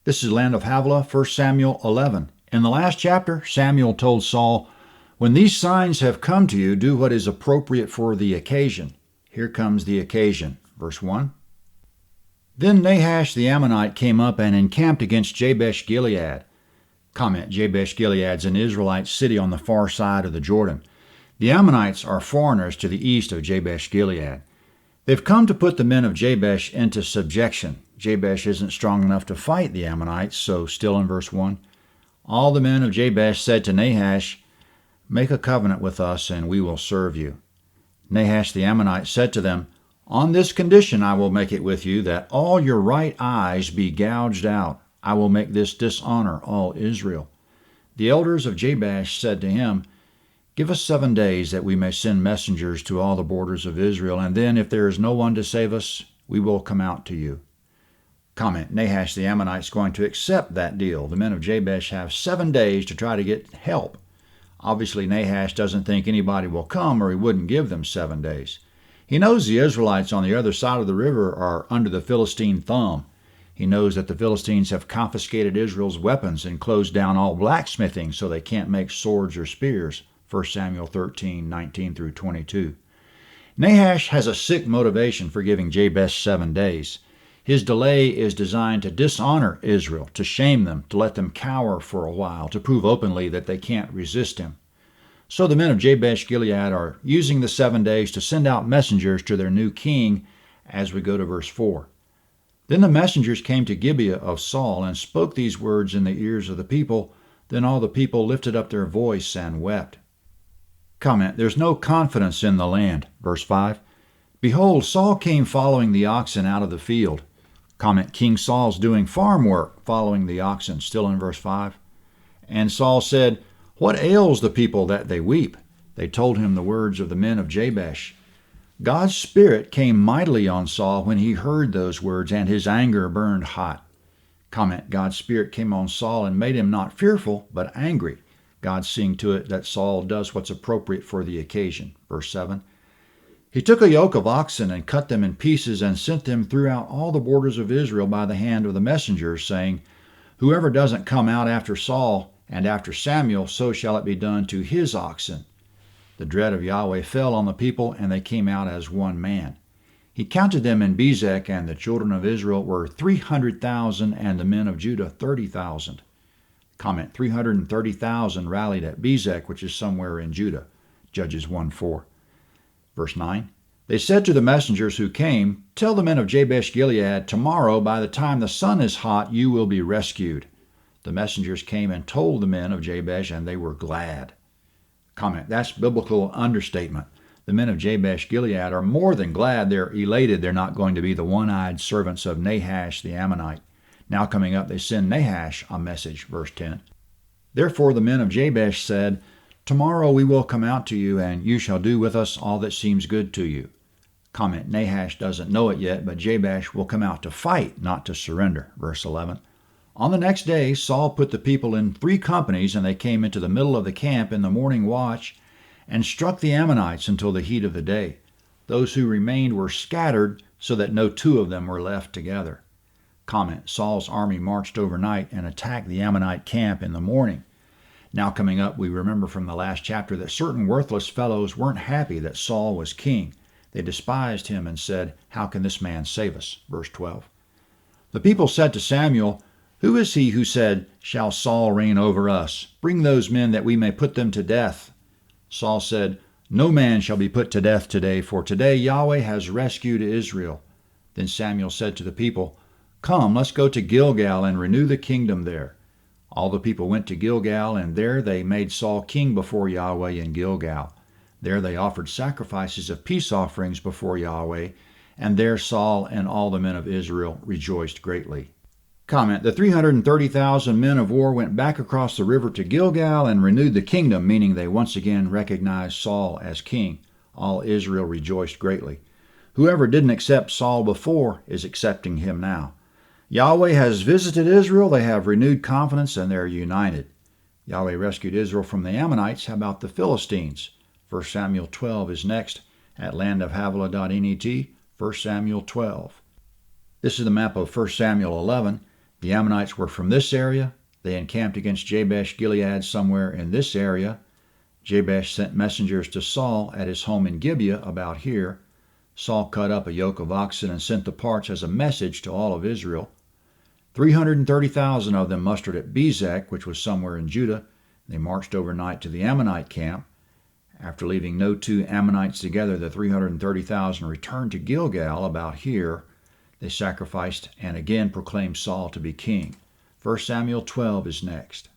This is Land of Havilah, 1 Samuel 11. In the last chapter, Samuel told Saul, "When these signs have come to you, do what is appropriate for the occasion." Here comes the occasion. Verse 1. Then Nahash the Ammonite came up and encamped against Jabesh Gilead. Comment: Jabesh Gilead's an Israelite city on the far side of the Jordan. The Ammonites are foreigners to the east of Jabesh Gilead. They've come to put the men of Jabesh into subjection. Jabesh isn't strong enough to fight the Ammonites, so still in verse 1, all the men of Jabesh said to Nahash, "Make a covenant with us, and we will serve you." Nahash the Ammonite said to them, "On this condition I will make it with you, that all your right eyes be gouged out. I will make this dishonor all Israel." The elders of Jabesh said to him, "Give us 7 days, that we may send messengers to all the borders of Israel, and then, if there is no one to save us, we will come out to you." Comment: Nahash the Ammonite is going to accept that deal. The men of Jabesh have 7 days to try to get help. Obviously, Nahash doesn't think anybody will come, or he wouldn't give them 7 days. He knows the Israelites on the other side of the river are under the Philistine thumb. He knows that the Philistines have confiscated Israel's weapons and closed down all blacksmithing so they can't make swords or spears. 1 Samuel 13:19 through 22. Nahash has a sick motivation for giving Jabesh 7 days. His delay is designed to dishonor Israel, to shame them, to let them cower for a while, to prove openly that they can't resist him. So the men of Jabesh Gilead are using the 7 days to send out messengers to their new king, as we go to verse 4. Then the messengers came to Gibeah of Saul and spoke these words in the ears of the people. Then all the people lifted up their voice and wept. Comment: There's no confidence in the land. Verse 5. Behold, Saul came following the oxen out of the field. Comment: King Saul's doing farm work following the oxen, still in verse 5. And Saul said, "What ails the people that they weep?" They told him the words of the men of Jabesh. God's Spirit came mightily on Saul when he heard those words, and his anger burned hot. Comment: God's Spirit came on Saul and made him not fearful, but angry. God seeing to it that Saul does what's appropriate for the occasion. Verse 7. He took a yoke of oxen and cut them in pieces and sent them throughout all the borders of Israel by the hand of the messengers, saying, "Whoever doesn't come out after Saul and after Samuel, so shall it be done to his oxen." The dread of Yahweh fell on the people, and they came out as one man. He counted them in Bezek, and the children of Israel were 300,000, and the men of Judah 30,000. Comment: 330,000 rallied at Bezek, which is somewhere in Judah. Judges 1:4. Verse 9. They said to the messengers who came, "Tell the men of Jabesh Gilead, tomorrow by the time the sun is hot, you will be rescued." The messengers came and told the men of Jabesh, and they were glad. Comment: That's biblical understatement. The men of Jabesh Gilead are more than glad. They're elated they're not going to be the one-eyed servants of Nahash the Ammonite. Now coming up, they send Nahash a message. Verse 10. Therefore the men of Jabesh said, "Tomorrow we will come out to you, and you shall do with us all that seems good to you." Comment: Nahash doesn't know it yet, but Jabesh will come out to fight, not to surrender. Verse 11. On the next day, Saul put the people in 3 companies, and they came into the middle of the camp in the morning watch and struck the Ammonites until the heat of the day. Those who remained were scattered, so that no 2 of them were left together. Comment: Saul's army marched overnight and attacked the Ammonite camp in the morning. Now coming up, we remember from the last chapter that certain worthless fellows weren't happy that Saul was king. They despised him and said, "How can this man save us?" Verse 12. The people said to Samuel, "Who is he who said, 'Shall Saul reign over us?' Bring those men that we may put them to death." Saul said, "No man shall be put to death today, for today Yahweh has rescued Israel." Then Samuel said to the people, "Come, let's go to Gilgal and renew the kingdom there." All the people went to Gilgal, and there they made Saul king before Yahweh in Gilgal. There they offered sacrifices of peace offerings before Yahweh, and there Saul and all the men of Israel rejoiced greatly. Comment: The 330,000 men of war went back across the river to Gilgal and renewed the kingdom, meaning they once again recognized Saul as king. All Israel rejoiced greatly. Whoever didn't accept Saul before is accepting him now. Yahweh has visited Israel, they have renewed confidence, and they're united. Yahweh rescued Israel from the Ammonites. How about the Philistines? 1 Samuel 12 is next at landofhavilah.net, 1 Samuel 12. This is the map of 1 Samuel 11. The Ammonites were from this area. They encamped against Jabesh Gilead somewhere in this area. Jabesh sent messengers to Saul at his home in Gibeah, about here. Saul cut up a yoke of oxen and sent the parts as a message to all of Israel. 330,000 of them mustered at Bezek, which was somewhere in Judah. They marched overnight to the Ammonite camp. After leaving no two Ammonites together, the 330,000 returned to Gilgal, about here. They sacrificed and again proclaimed Saul to be king. 1 Samuel 12 is next.